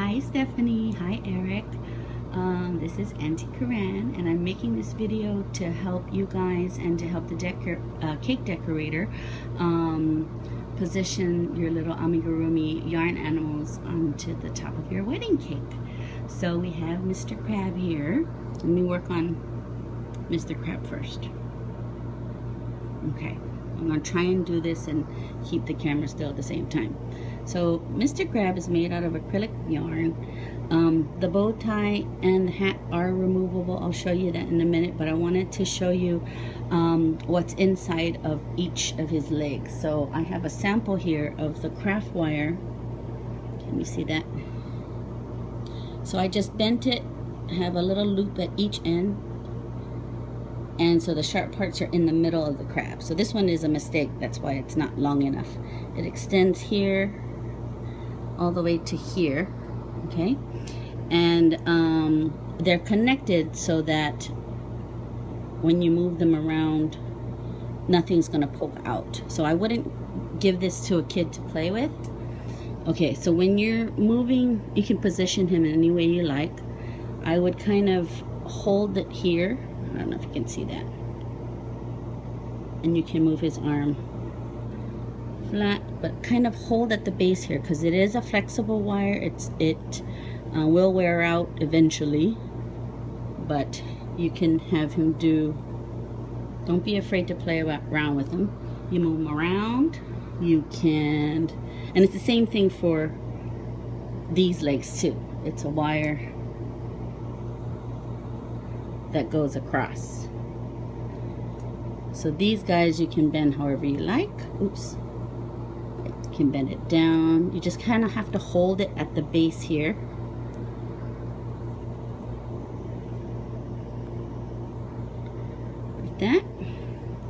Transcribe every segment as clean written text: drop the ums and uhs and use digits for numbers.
Hi Stephanie, hi Eric. This is Auntie Karan, and I'm making this video to help you guys and to help the cake decorator position your little amigurumi yarn animals onto the top of your wedding cake. So we have Mr. Crab here. Let me work on Mr. Crab first. Okay, I'm going to try and do this and keep the camera still at the same time. So Mr. Crab is made out of acrylic yarn. The bow tie and the hat are removable. I'll show you that in a minute, but I wanted to show you what's inside of each of his legs. So I have a sample here of the craft wire. Can you see that? So I just bent it. I have a little loop at each end, and so the sharp parts are in the middle of the crab. So this one is a mistake, that's why it's not long enough. It extends here all the way to here, okay? And they're connected so that when you move them around, nothing's gonna poke out. So I wouldn't give this to a kid to play with. Okay, so when you're moving, you can position him in any way you like. I would kind of hold it here. I don't know if you can see that. And you can move his arm flat, but kind of hold at the base here, because it is a flexible wire. It will wear out eventually, but you can have him don't be afraid to play around with him. You move him around, you can, and it's the same thing for these legs too. It's a wire that goes across. So these guys you can bend however you like. Oops. You can bend it down. You just kind of have to hold it at the base here. Like that.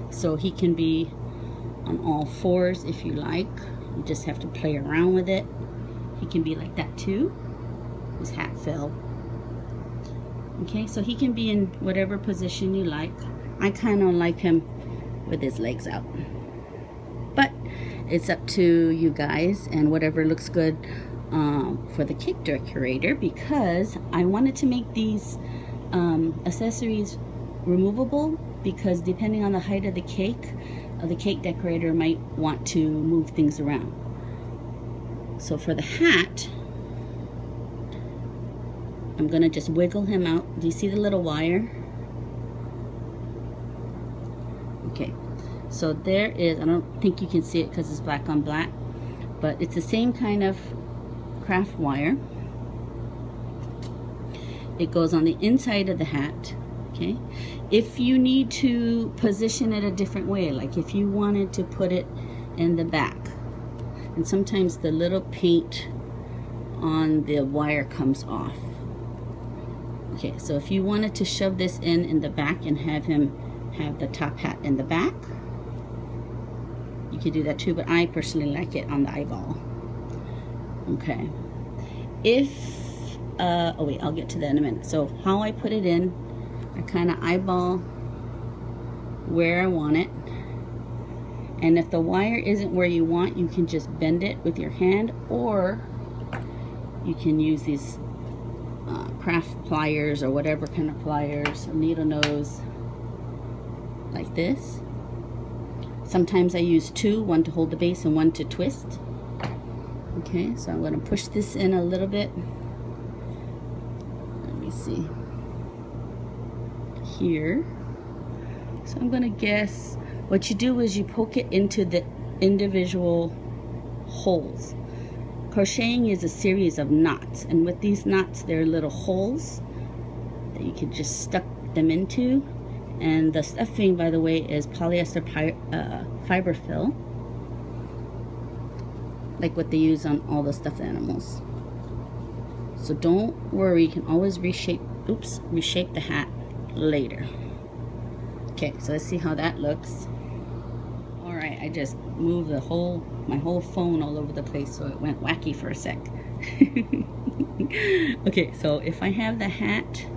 So he can be on all fours if you like. You just have to play around with it. He can be like that too. His hat fell. Okay, so he can be in whatever position you like. I kind of like him with his legs out. But it's up to you guys and whatever looks good for the cake decorator, because I wanted to make these accessories removable, because depending on the height of the cake decorator might want to move things around. So for the hat, I'm gonna just wiggle him out. Do you see the little wire? Okay, so there is, I don't think you can see it because it's black on black, but it's the same kind of craft wire. It goes on the inside of the hat, okay? If you need to position it a different way, like if you wanted to put it in the back, and sometimes the little paint on the wire comes off. Okay, so if you wanted to shove this in the back and have him have the top hat in the back, you could do that too, but I personally like it on the eyeball. Okay. If, oh wait, I'll get to that in a minute. So how I put it in, I kind of eyeball where I want it. And if the wire isn't where you want, you can just bend it with your hand, or you can use these craft pliers or whatever kind of pliers, or needle nose, like this. Sometimes I use two, one to hold the base and one to twist. Okay, so I'm going to push this in a little bit. Let me see. Here. So I'm going to guess, what you do is you poke it into the individual holes. Crocheting is a series of knots, and with these knots there are little holes that you can just stuff them into. And the stuffing, by the way, is polyester fiber fill, like what they use on all the stuffed animals. So don't worry, you can always reshape the hat later. Okay, so let's see how that looks. Alright, I just moved my whole phone all over the place, so it went wacky for a sec. Okay, so if I have the hat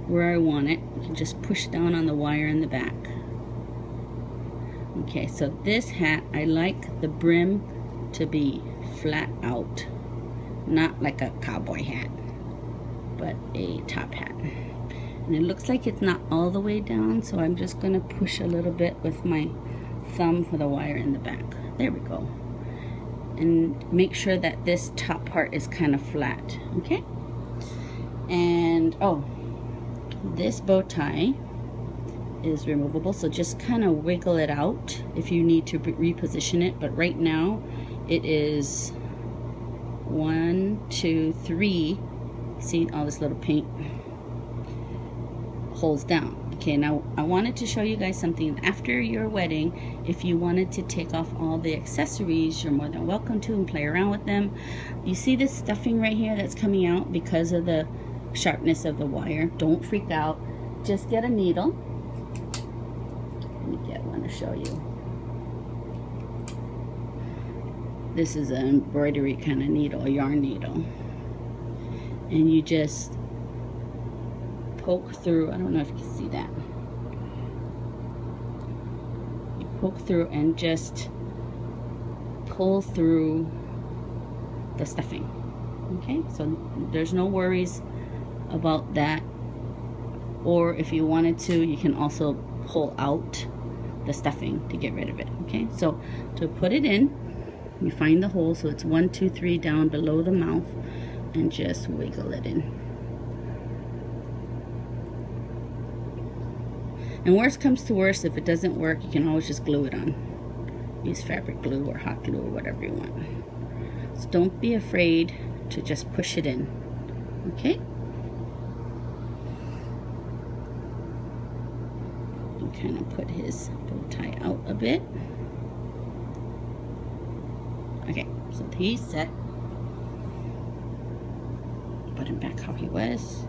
where I want it, you can just push down on the wire in the back. Okay, so this hat, I like the brim to be flat out. not like a cowboy hat, but a top hat. And it looks like it's not all the way down, so I'm just gonna push a little bit with my thumb for the wire in the back. There we go. And make sure that this top part is kind of flat, okay? And oh, this bow tie is removable, so just kind of wiggle it out if you need to reposition it. But right now it is 1, 2, 3. See all this little paint holes down. Okay, now I wanted to show you guys something. After your wedding, if you wanted to take off all the accessories, you're more than welcome to, and play around with them. You see this stuffing right here that's coming out because of the sharpness of the wire? Don't freak out. Just get a needle. Let me get one to show you. This is an embroidery kind of needle, a yarn needle. And you just poke through. I don't know if you can see that. You poke through and just pull through the stuffing. Okay, so there's no worries about that. Or if you wanted to, you can also pull out the stuffing to get rid of it. Okay, so to put it in, you find the hole, so it's 1, 2, 3 down below the mouth, and just wiggle it in. And worst comes to worst, if it doesn't work, you can always just glue it on. Use fabric glue or hot glue or whatever you want. So don't be afraid to just push it in. Okay? And kind of put his bow tie out a bit. Okay, so he's set. Put him back how he was.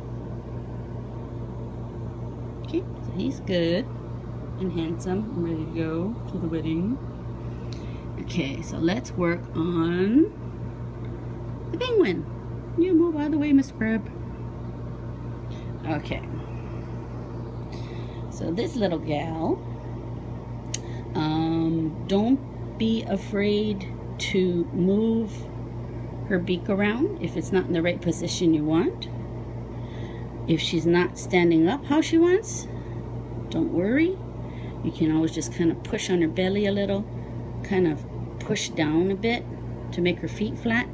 Okay, so he's good and handsome and ready to go to the wedding. Okay, so let's work on the penguin. You move out of the way, Mr. Crab. Okay. So this little gal, don't be afraid to move her beak around if it's not in the right position you want. If she's not standing up how she wants, don't worry. You can always just kind of push on her belly a little, kind of push down a bit to make her feet flat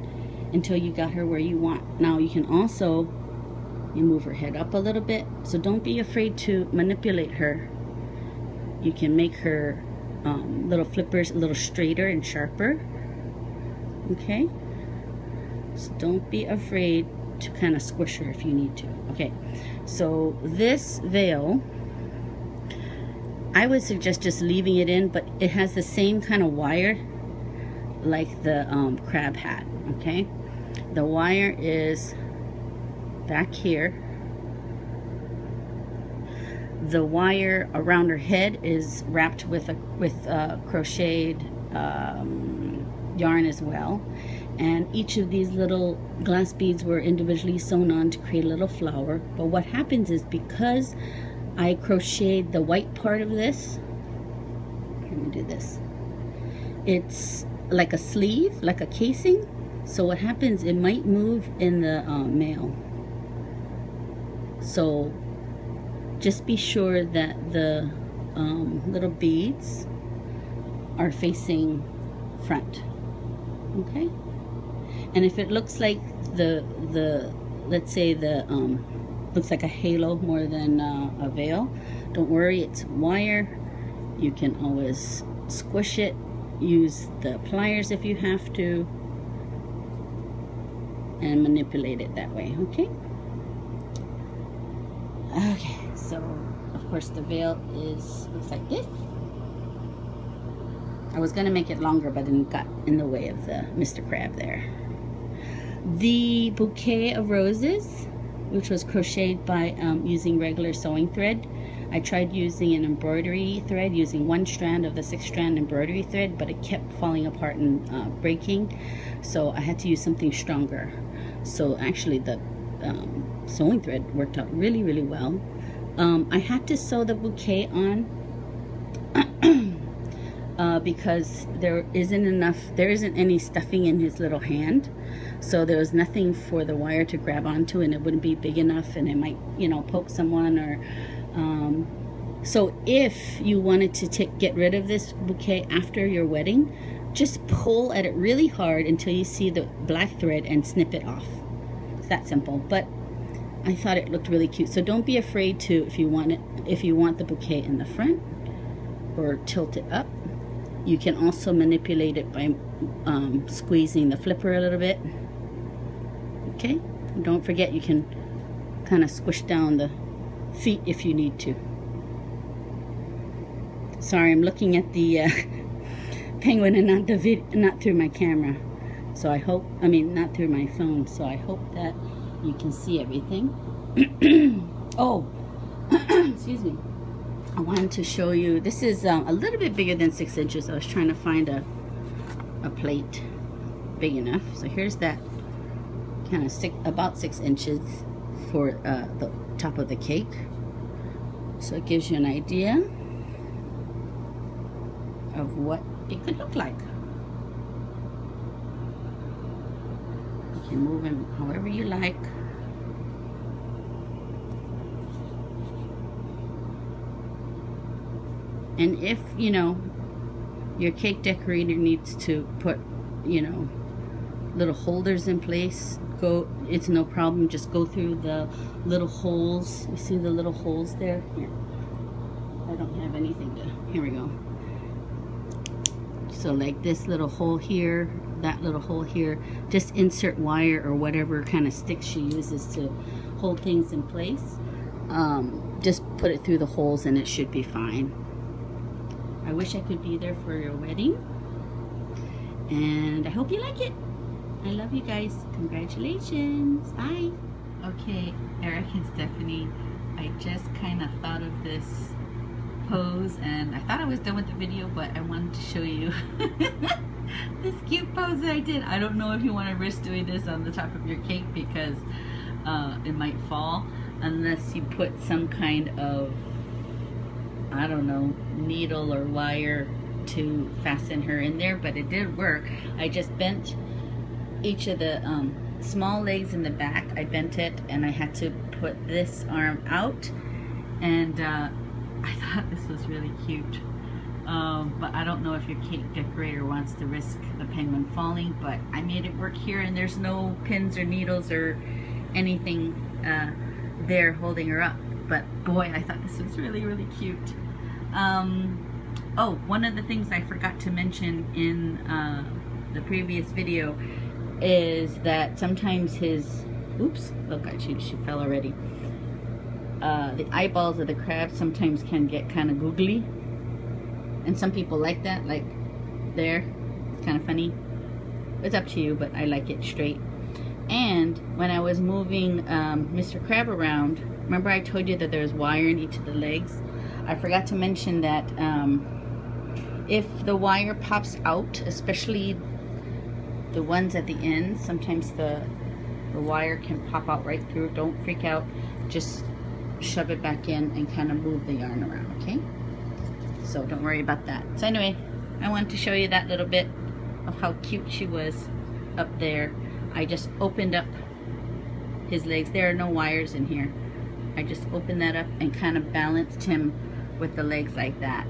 until you got her where you want. Now you can also, you move her head up a little bit, so don't be afraid to manipulate her. You can make her little flippers a little straighter and sharper. Okay, so don't be afraid to kind of squish her if you need to. Okay, so this veil, I would suggest just leaving it in, but it has the same kind of wire like the crab hat. Okay, the wire is back here. The wire around her head is wrapped with crocheted yarn as well, and each of these little glass beads were individually sewn on to create a little flower. But what happens is, because I crocheted the white part of this, let me do this, it's like a sleeve, like a casing, so what happens, it might move in the mail. So just be sure that the little beads are facing front. Okay, and if it looks like the let's say the looks like a halo more than a veil, don't worry, it's wire. You can always squish it, use the pliers if you have to, and manipulate it that way. Okay, okay, so of course the veil looks like this. I was going to make it longer, but then it got in the way of the Mr. Crab there. The bouquet of roses, which was crocheted by using regular sewing thread. I tried using an embroidery thread, using one strand of the 6-strand embroidery thread, but it kept falling apart and breaking, so I had to use something stronger. So actually the sewing thread worked out really, really well. I had to sew the bouquet on because there isn't any stuffing in his little hand, so there was nothing for the wire to grab onto, and it wouldn't be big enough, and it might, you know, poke someone. Or so if you wanted to get rid of this bouquet after your wedding, just pull at it really hard until you see the black thread and snip it off. It's that simple. But I thought it looked really cute, so don't be afraid to, if you want the bouquet in the front, or tilt it up. You can also manipulate it by squeezing the flipper a little bit. Okay, and don't forget you can kind of squish down the feet if you need to. Sorry, I'm looking at the penguin and not through my camera. So I hope, not through my phone. So I hope that you can see everything. Oh, excuse me. I wanted to show you, this is a little bit bigger than 6 inches. I was trying to find a plate big enough. So here's that kind of about 6 inches for the top of the cake. So it gives you an idea of what it could look like. You can move them however you like. And if, you know, your cake decorator needs to put, you know, little holders in place, it's no problem. Just go through the little holes. You see the little holes there? Here. I don't have anything to, here we go. So like this little hole here, that little hole here, just insert wire or whatever kind of stick she uses to hold things in place. Just put it through the holes and it should be fine. I wish I could be there for your wedding, and I hope you like it. I love you guys. Congratulations. Bye. Okay, Eric and Stephanie, I just kind of thought of this pose, and I thought I was done with the video, but I wanted to show you this cute pose that I did. I don't know if you want to risk doing this on the top of your cake, because it might fall unless you put some kind of, I don't know, needle or wire to fasten her in there. But it did work. I just bent each of the small legs in the back. I bent it, and I had to put this arm out, and I thought this was really cute. But I don't know if your cake decorator wants to risk the penguin falling, but I made it work here, and there's no pins or needles or anything there holding her up. But boy, I thought this was really, really cute. Oh, one of the things I forgot to mention in the previous video is that sometimes his, oops, look, she fell already. The eyeballs of the crab sometimes can get kind of googly, and some people like that, like there. It's kind of funny. It's up to you, but I like it straight. And when I was moving Mr. Crab around, remember I told you that there's wire in each of the legs? I forgot to mention that if the wire pops out, especially the ones at the end, sometimes the wire can pop out right through. Don't freak out. Just shove it back in and kind of move the yarn around, okay? So don't worry about that. So anyway, I wanted to show you that little bit of how cute she was up there. I just opened up his legs. There are no wires in here. I just opened that up and kind of balanced him with the legs like that.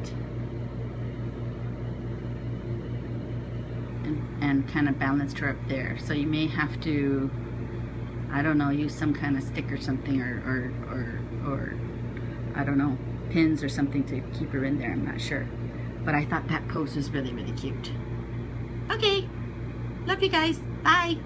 And kind of balanced her up there. So you may have to, I don't know, use some kind of stick or something, or I don't know, pins or something to keep her in there. I'm not sure. But I thought that pose was really, really cute. Okay. Love you guys. Bye.